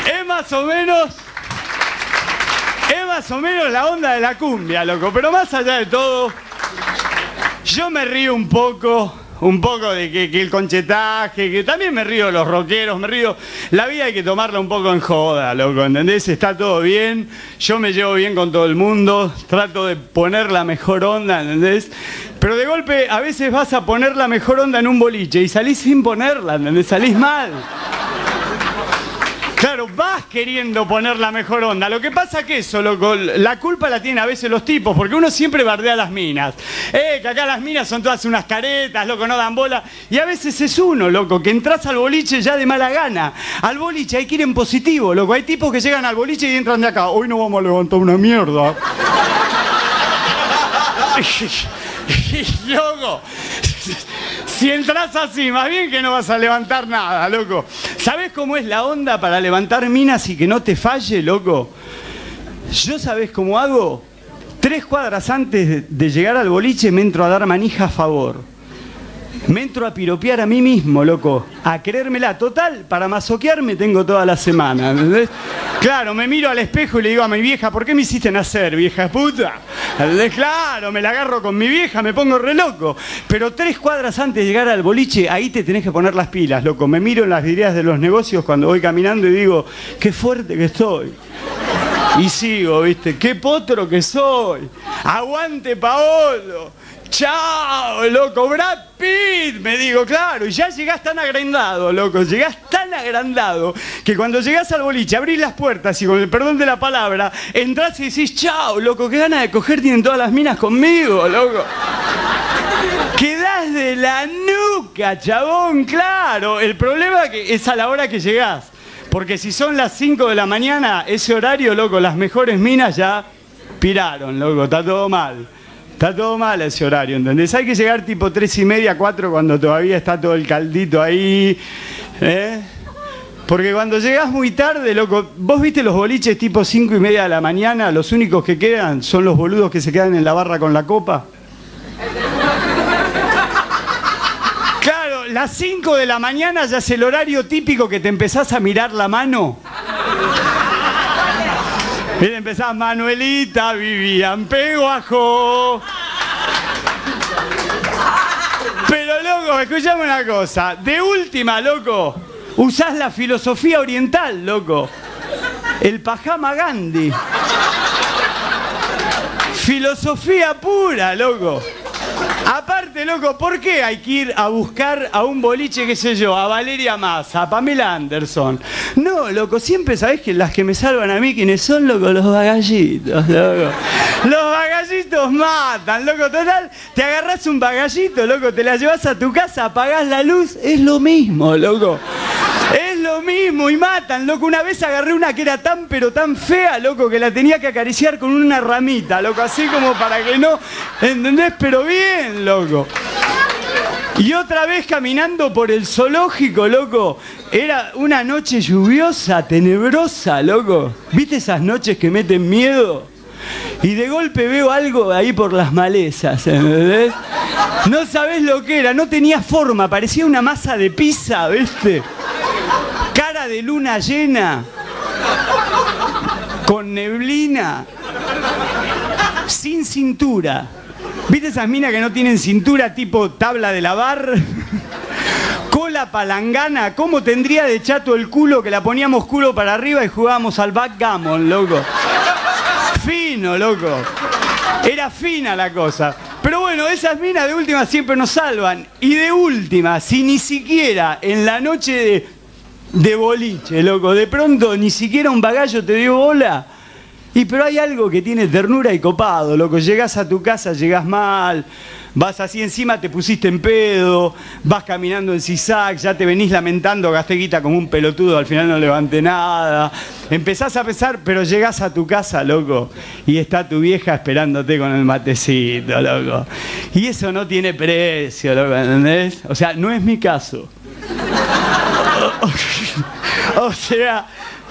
Es más o menos la onda de la cumbia, loco. Pero más allá de todo, yo me río un poco de que el conchetaje, que también me río de los rockeros, me río. La vida hay que tomarla un poco en joda, loco, ¿entendés? Está todo bien, yo me llevo bien con todo el mundo, trato de poner la mejor onda, ¿entendés? Pero de golpe a veces vas a poner la mejor onda en un boliche y salís sin ponerla, ¿entendés? Salís mal. Claro, vas queriendo poner la mejor onda. Lo que pasa que eso, loco, la culpa la tienen a veces los tipos, porque uno siempre bardea a las minas. Que acá las minas son todas unas caretas, loco, no dan bola. Y a veces es uno, loco, que entras al boliche ya de mala gana. Al boliche hay que ir en positivo, loco. Hay tipos que llegan al boliche y entran de acá. Hoy no vamos a levantar una mierda. Loco, si entras así, más bien que no vas a levantar nada, loco. ¿Sabés cómo es la onda para levantar minas y que no te falle, loco? Yo, ¿sabés cómo hago? 3 cuadras antes de llegar al boliche me entro a dar manija a favor. Me entro a piropear a mí mismo, loco. A creérmela. Total, para masoquearme tengo toda la semana, ¿entendés? Claro, me miro al espejo y le digo a mi vieja, ¿por qué me hiciste nacer, vieja puta? ¿Entendés? Claro, me la agarro con mi vieja, me pongo re loco. Pero 3 cuadras antes de llegar al boliche, ahí te tenés que poner las pilas, loco. Me miro en las vidrieras de los negocios cuando voy caminando y digo, qué fuerte que estoy. Y sigo, ¿viste? ¡Qué potro que soy! ¡Aguante, Paolo! ¡Chao, loco! ¡Brad Pitt! Me digo, claro. Y ya llegás tan agrandado, loco. Llegás tan agrandado que cuando llegás al boliche, abrís las puertas y con el perdón de la palabra, entrás y decís, ¡chao, loco! ¡Qué ganas de coger tienen todas las minas conmigo, loco! Quedás de la nuca, chabón, claro. El problema es a la hora que llegás. Porque si son las 5 de la mañana, ese horario, loco, las mejores minas ya piraron, loco. Está todo mal. Está todo mal ese horario, ¿entendés? Hay que llegar tipo 3:30, 4 cuando todavía está todo el caldito ahí, ¿eh? Porque cuando llegás muy tarde, loco, vos viste los boliches tipo 5:30 de la mañana, los únicos que quedan son los boludos que se quedan en la barra con la copa. Claro, las 5 de la mañana ya es el horario típico que te empezás a mirar la mano. Bien, empezás, Manuelita, Vivian Peguajo. Pero, loco, escuchame una cosa. De última, loco, usás la filosofía oriental, loco. El Pajama Gandhi. Filosofía pura, loco. Aparte, loco, ¿por qué hay que ir a buscar a un boliche, qué sé yo, a Valeria Massa, a Pamela Anderson? No, loco, siempre sabés que las que me salvan a mí, ¿quiénes son, loco? Los bagallitos, loco. Los bagallitos matan, loco. Total, te agarrás un bagallito, loco, te la llevas a tu casa, apagás la luz, es lo mismo, loco. Es lo mismo y matan, loco. Una vez agarré una que era tan pero tan fea, loco, que la tenía que acariciar con una ramita, loco, así como para que no, ¿entendés? Pero bien, loco. Y otra vez caminando por el zoológico, loco, era una noche lluviosa, tenebrosa, loco. ¿Viste esas noches que meten miedo? Y de golpe veo algo ahí por las malezas, ¿entendés? No sabés lo que era, no tenía forma, parecía una masa de pizza, ¿viste? Cara de luna llena, con neblina, sin cintura. ¿Viste esas minas que no tienen cintura tipo tabla de lavar? Cola palangana, ¿cómo tendría de chato el culo que la poníamos culo para arriba y jugábamos al backgammon, loco? Fino, loco. Era fina la cosa. Pero bueno, esas minas de última siempre nos salvan. Y de última, si ni siquiera en la noche de boliche, loco, de pronto ni siquiera un bagallo te dio bola. Y pero hay algo que tiene ternura y copado, loco. Llegás a tu casa, llegás mal, vas así encima, te pusiste en pedo, vas caminando en zigzag, ya te venís lamentando, gasté guita como un pelotudo, al final no levanté nada. Empezás a pesar, pero llegás a tu casa, loco, y está tu vieja esperándote con el matecito, loco. Y eso no tiene precio, loco, ¿entendés? O sea, no es mi caso. O sea,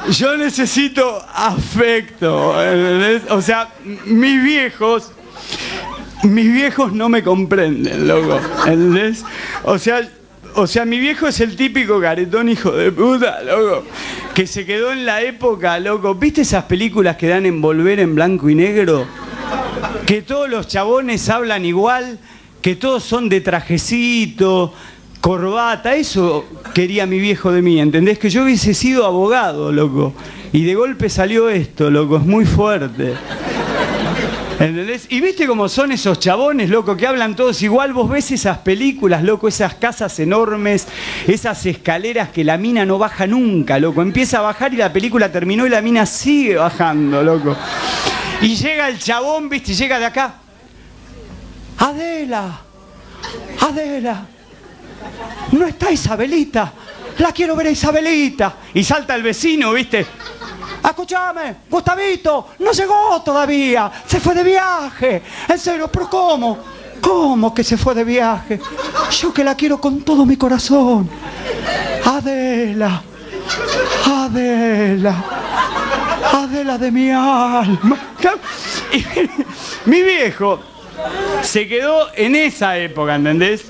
yo necesito afecto, ¿entendés? O sea, mis viejos no me comprenden, loco, ¿entendés? O sea, o sea, mi viejo es el típico caretón hijo de puta, loco, que se quedó en la época, loco. ¿Viste esas películas que dan en Volver en blanco y negro? Que todos los chabones hablan igual, que todos son de trajecito, corbata. Eso quería mi viejo de mí, ¿entendés? Que yo hubiese sido abogado, loco. Y de golpe salió esto, loco, es muy fuerte. ¿Entendés? Y viste cómo son esos chabones, loco, que hablan todos igual. Vos ves esas películas, loco, esas casas enormes, esas escaleras que la mina no baja nunca, loco. Empieza a bajar y la película terminó y la mina sigue bajando, loco. Y llega el chabón, viste, y llega de acá. Adela, Adela, no está Isabelita, la quiero ver a Isabelita. Y salta el vecino, viste. Escúchame, Gustavito, no llegó todavía, se fue de viaje. En serio, pero ¿cómo? ¿Cómo que se fue de viaje? Yo que la quiero con todo mi corazón. Adela, Adela, Adela de mi alma. Y mi viejo se quedó en esa época, ¿entendés?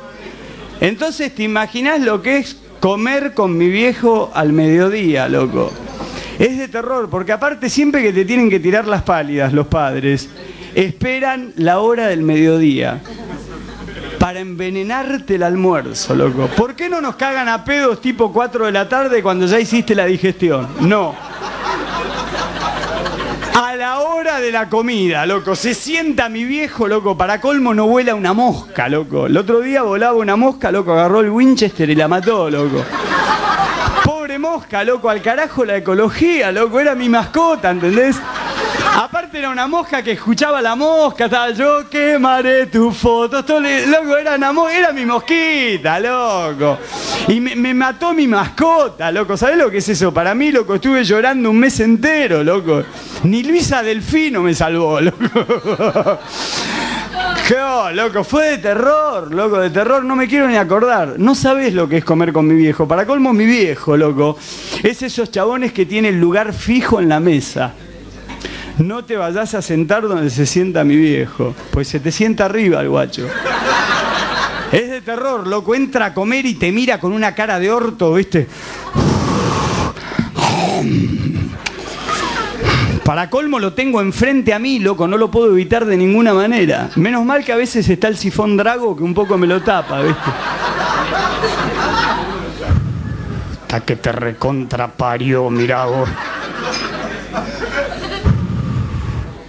Entonces te imaginás lo que es comer con mi viejo al mediodía, loco. Es de terror, porque aparte siempre que te tienen que tirar las pálidas los padres, esperan la hora del mediodía para envenenarte el almuerzo, loco. ¿Por qué no nos cagan a pedos tipo 4 de la tarde cuando ya hiciste la digestión? No. A la hora de la comida, loco, se sienta mi viejo, loco, para colmo no vuela una mosca, loco. El otro día volaba una mosca, loco, agarró el Winchester y la mató, loco. Pobre mosca, loco, al carajo la ecología, loco, era mi mascota, ¿entendés? Aparte era una mosca que escuchaba la mosca, estaba yo quemaré tu foto, todo, loco, era mi mosquita, loco. Y me mató mi mascota, loco, ¿sabés lo que es eso? Para mí, loco, estuve llorando un mes entero, loco. Ni Luisa Delfino me salvó, loco. ¡Qué, loco! Fue de terror, loco, de terror, no me quiero ni acordar. No sabés lo que es comer con mi viejo. Para colmo, mi viejo, loco, es esos chabones que tienen lugar fijo en la mesa. No te vayas a sentar donde se sienta mi viejo, pues se te sienta arriba el guacho. Es de terror, loco, entra a comer y te mira con una cara de orto, ¿viste? Para colmo lo tengo enfrente a mí, loco, no lo puedo evitar de ninguna manera. Menos mal que a veces está el sifón Drago que un poco me lo tapa, ¿viste? Hasta que te recontraparió, mirá vos.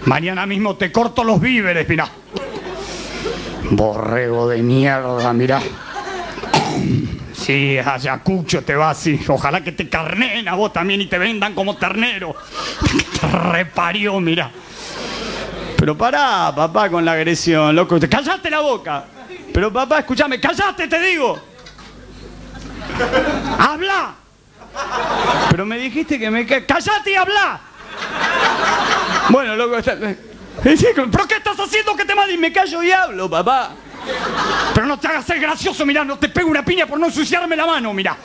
Mañana mismo te corto los víveres, mirá. Borrego de mierda, mirá. Sí, Ayacucho te vas y ojalá que te carneen a vos también y te vendan como ternero. Te reparió, mirá. Pero pará, papá, con la agresión, loco. ¡Cállate la boca! Pero papá, escúchame, ¡cállate, te digo! ¡Habla! Pero me dijiste que me... ¡Cállate y habla! Bueno, loco, ¿pero qué estás haciendo que te mal? Y me callo y hablo, papá. Pero no te hagas el gracioso, mirá, no te pego una piña por no ensuciarme la mano, mirá.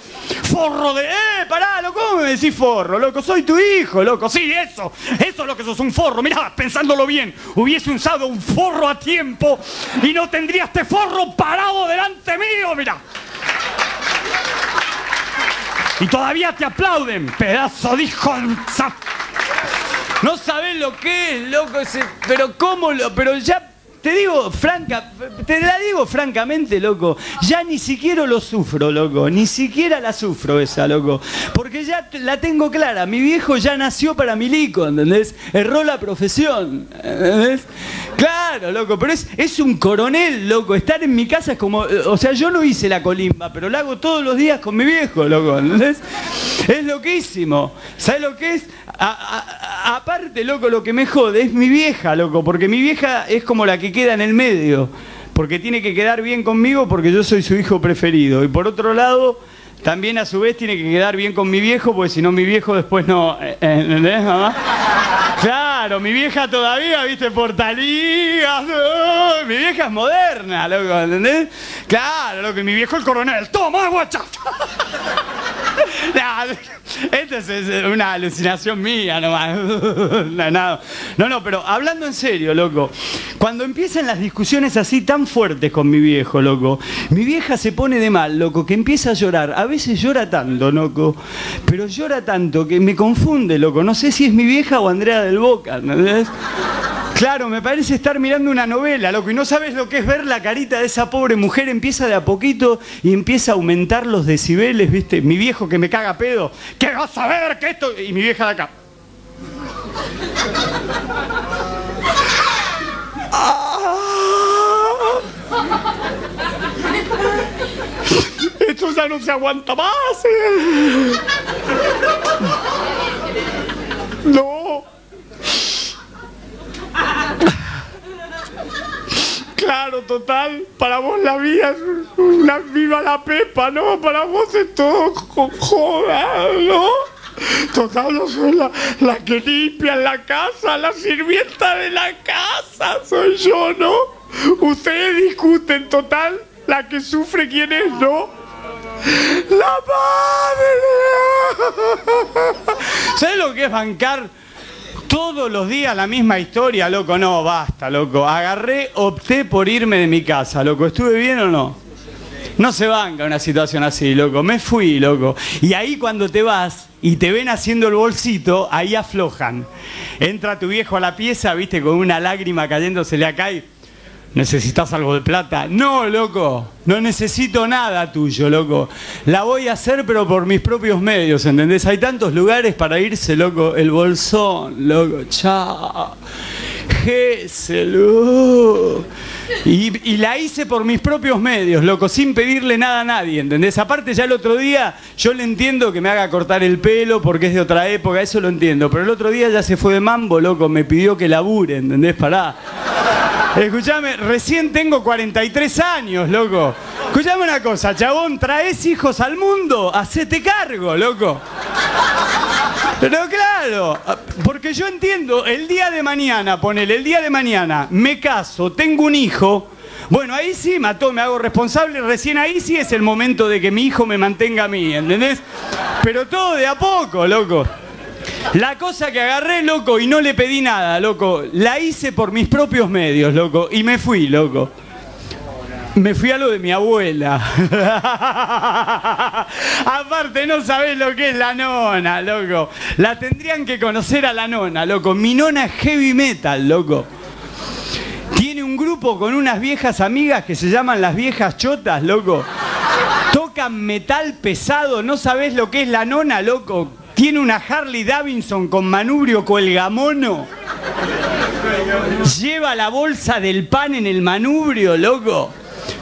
Forro de... pará, loco, ¿cómo me decís forro, loco? Soy tu hijo, loco, sí, eso es lo que sos, un forro. Mirá, pensándolo bien, hubiese usado un forro a tiempo y no tendría este forro parado delante mío, mirá. Y todavía te aplauden, pedazo de hijo de... No sabés lo que es, loco, pero cómo lo... Pero ya... Te la digo francamente, loco, ya ni siquiera lo sufro, loco, ni siquiera la sufro esa, loco, porque ya la tengo clara, mi viejo ya nació para milico, ¿entendés? Erró la profesión, ¿entendés? Claro, loco, pero es un coronel, loco, estar en mi casa es como, o sea, yo no hice la colimba, pero la hago todos los días con mi viejo, loco, ¿entendés? Es loquísimo, ¿sabes lo que es? Aparte, loco, lo que me jode es mi vieja, loco, porque mi vieja es como la que queda en el medio, porque tiene que quedar bien conmigo porque yo soy su hijo preferido. Y por otro lado, también a su vez tiene que quedar bien con mi viejo, porque si no mi viejo después no... ¿Entendés, mamá? Claro, mi vieja todavía, viste, portaligas. Mi vieja es moderna, loco, ¿entendés? Claro, loco, y mi viejo el coronel. ¡Toma, guacha! Esto es una alucinación mía nomás. No, pero hablando en serio, loco. Cuando empiezan las discusiones así tan fuertes con mi viejo, loco, mi vieja se pone de mal, loco, que empieza a llorar. A veces llora tanto, loco, pero llora tanto que me confunde, loco. No sé si es mi vieja o Andrea del Boca, ¿entendés? Claro, me parece estar mirando una novela, loco, y no sabes lo que es ver la carita de esa pobre mujer. Empieza de a poquito y empieza a aumentar los decibeles, ¿viste? Mi viejo que me caga a pedo, ¿qué vas a ver? ¿Qué esto? Y mi vieja de acá. Esto ya no se aguanta más. No. Claro, total, para vos la vida es una viva la pepa, ¿no? Para vos es todo joda, ¿no? Total, yo soy la que limpia en la casa, la sirvienta de la casa, soy yo, ¿no? Ustedes discuten, total, la que sufre, ¿quién es, no? ¡La madre! ¿Sabes lo que es bancar todos los días la misma historia, loco? No, basta, loco. Opté por irme de mi casa, loco. ¿Estuve bien o no? No se banca una situación así, loco. Me fui, loco. Y ahí cuando te vas y te ven haciendo el bolsito, ahí aflojan. Entra tu viejo a la pieza, viste, con una lágrima cayéndosele acá y... ¿Necesitas algo de plata? No, loco, no necesito nada tuyo, loco. La voy a hacer, pero por mis propios medios, ¿entendés? Hay tantos lugares para irse, loco. El Bolsón, loco, chao. Géselo. Y la hice por mis propios medios, loco, sin pedirle nada a nadie, ¿entendés? Aparte, ya el otro día, yo le entiendo que me haga cortar el pelo porque es de otra época, eso lo entiendo. Pero el otro día ya se fue de mambo, loco, me pidió que labure, ¿entendés? Pará. Escuchame, recién tengo 43 años, loco. Escuchame una cosa, chabón, traes hijos al mundo, hacete cargo, loco. Pero claro, porque yo entiendo, el día de mañana, ponele, el día de mañana, me caso, tengo un hijo, bueno, ahí sí me hago responsable, recién ahí sí es el momento de que mi hijo me mantenga a mí, ¿entendés? Pero todo de a poco, loco. La cosa que agarré, loco, y no le pedí nada, loco, la hice por mis propios medios, loco, y me fui, loco. Me fui a lo de mi abuela. Aparte, no sabés lo que es la nona, loco. La tendrían que conocer a la nona, loco. Mi nona es heavy metal, loco. Tiene un grupo con unas viejas amigas que se llaman las viejas chotas, loco. Tocan metal pesado, no sabés lo que es la nona, loco. Tiene una Harley Davidson con manubrio colgamono. Lleva la bolsa del pan en el manubrio, loco.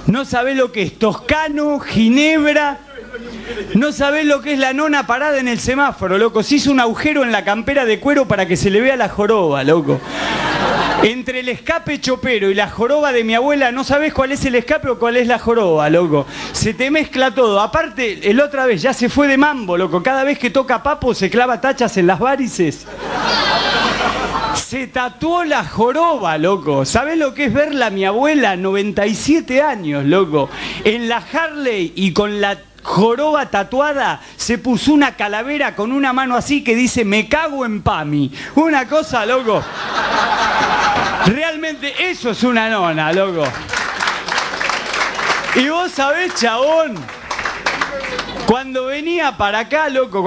No sabés lo que es Toscano, Ginebra. No sabés lo que es la nona parada en el semáforo, loco. Se hizo un agujero en la campera de cuero para que se le vea la joroba, loco. Entre el escape chopero y la joroba de mi abuela, no sabés cuál es el escape o cuál es la joroba, loco. Se te mezcla todo. Aparte, el otra vez ya se fue de mambo, loco. Cada vez que toca papo se clava tachas en las varices. Se tatuó la joroba, loco. ¿Sabés lo que es verla a mi abuela? 97 años, loco. En la Harley y con la joroba tatuada se puso una calavera con una mano así que dice "me cago en Pami". Una cosa, loco. Realmente eso es una nona, loco. Y vos sabés, chabón, cuando venía para acá, loco,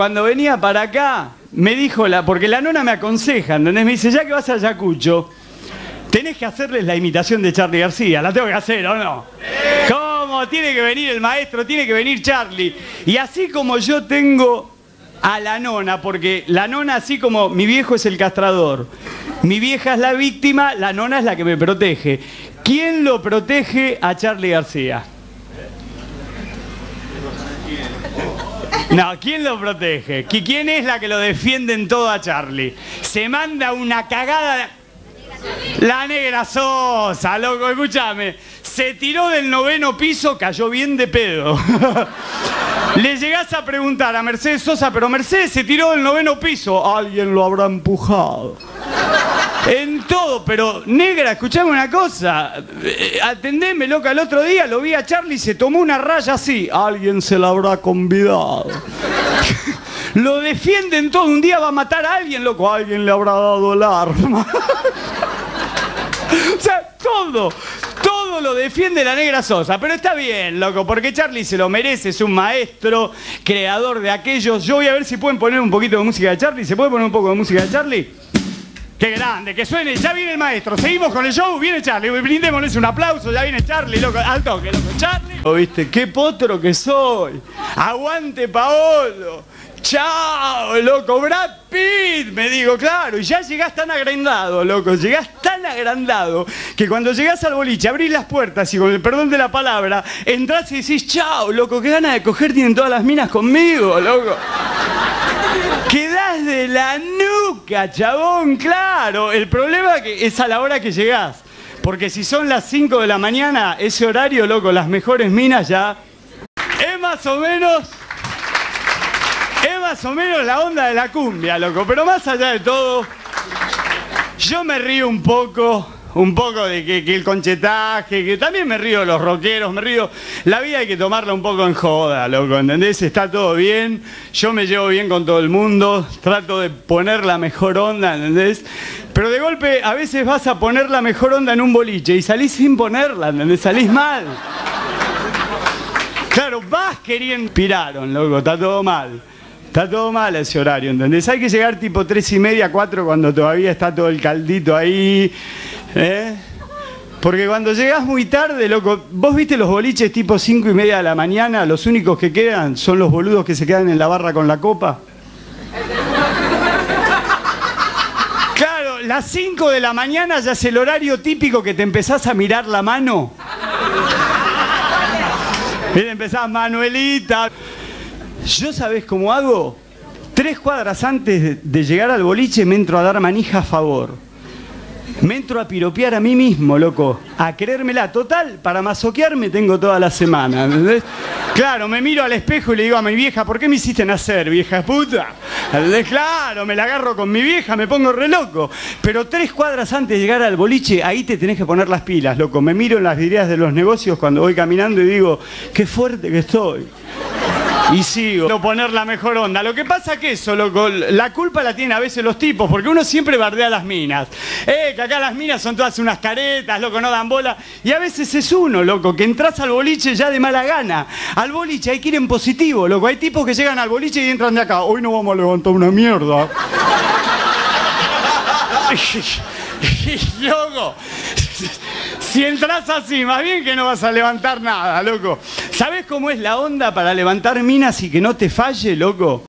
me dijo porque la nona me aconseja, ¿entendés? Me dice, ya que vas a Ayacucho, tenés que hacerles la imitación de Charly García. ¿La tengo que hacer o no? ¿Cómo? Tiene que venir el maestro, tiene que venir Charly. Y así como yo tengo a la nona, porque la nona, así como mi viejo es el castrador, mi vieja es la víctima, la nona es la que me protege. ¿Quién lo protege a Charly García? No, ¿quién lo protege? ¿Quién es la que lo defiende en todo a Charly? Se manda una cagada... La negra Sosa, loco, escúchame. Se tiró del 9º piso, cayó bien de pedo. Le llegás a preguntar a Mercedes Sosa, pero Mercedes se tiró del 9º piso. Alguien lo habrá empujado. En todo, pero negra, escuchame una cosa. Atendeme, loca, el otro día lo vi a Charlie y se tomó una raya así. Alguien se la habrá convidado. Lo defienden todo. Un día va a matar a alguien, loco. Alguien le habrá dado el arma. O sea, todo lo defiende la negra Sosa. Pero está bien, loco, porque Charlie se lo merece. Es un maestro, creador de aquellos. Yo voy a ver si pueden poner un poquito de música de Charlie. ¿Se puede poner un poco de música de Charlie? ¡Qué grande! ¡Que suene! Ya viene el maestro. Seguimos con el show. Viene Charlie. Brindémosles un aplauso. Ya viene Charlie, loco. Al toque, loco. Charlie. ¿Viste? ¡Qué potro que soy! ¡Aguante, Paolo! ¡Chao, loco! ¡Brad Pitt! Me digo, claro. Y ya llegás tan agrandado, loco. Llegás tan agrandado que cuando llegás al boliche, abrís las puertas y con el perdón de la palabra, entrás y decís, ¡chao, loco! ¡Qué ganas de coger tienen todas las minas conmigo, loco! Quedás de la nuca, chabón, claro. El problema es a la hora que llegás. Porque si son las 5 de la mañana, ese horario, loco, las mejores minas ya... Es más o menos la onda de la cumbia, loco. Pero más allá de todo, yo me río un poco de que el conchetaje, que también me río de los rockeros, me río. La vida hay que tomarla un poco en joda, loco, ¿entendés? Está todo bien, yo me llevo bien con todo el mundo, trato de poner la mejor onda, ¿entendés? Pero de golpe a veces vas a poner la mejor onda en un boliche y salís sin ponerla, ¿entendés? Salís mal. Claro, vas queriendo... Piraron, loco, está todo mal. Está todo mal ese horario, ¿entendés? Hay que llegar tipo 3:30, 4 cuando todavía está todo el caldito ahí, ¿eh? Porque cuando llegás muy tarde, loco, vos viste los boliches tipo 5:30 de la mañana, los únicos que quedan son los boludos que se quedan en la barra con la copa. Claro, las 5 de la mañana ya es el horario típico que te empezás a mirar la mano. Bien, empezás, Manuelita. ¿Yo sabés cómo hago? 3 cuadras antes de llegar al boliche me entro a dar manija a favor. Me entro a piropear a mí mismo, loco. A creérmela. Total, para masoquearme tengo toda la semana, ¿entendés? Claro, me miro al espejo y le digo a mi vieja, ¿por qué me hiciste nacer, vieja puta? ¿Entendés? Claro, me la agarro con mi vieja, me pongo re loco. Pero 3 cuadras antes de llegar al boliche, ahí te tenés que poner las pilas, loco. Me miro en las vidrieras de los negocios cuando voy caminando y digo, qué fuerte que estoy. Y sigo, no poner la mejor onda. Lo que pasa que eso, loco, la culpa la tienen a veces los tipos, porque uno siempre bardea a las minas. Que acá las minas son todas unas caretas, loco, no dan bola. Y a veces es uno, loco, que entras al boliche ya de mala gana. Al boliche hay que ir en positivo, loco. Hay tipos que llegan al boliche y entran de acá. Hoy no vamos a levantar una mierda. Loco, si entras así, más bien que no vas a levantar nada, loco. ¿Sabés cómo es la onda para levantar minas y que no te falle, loco?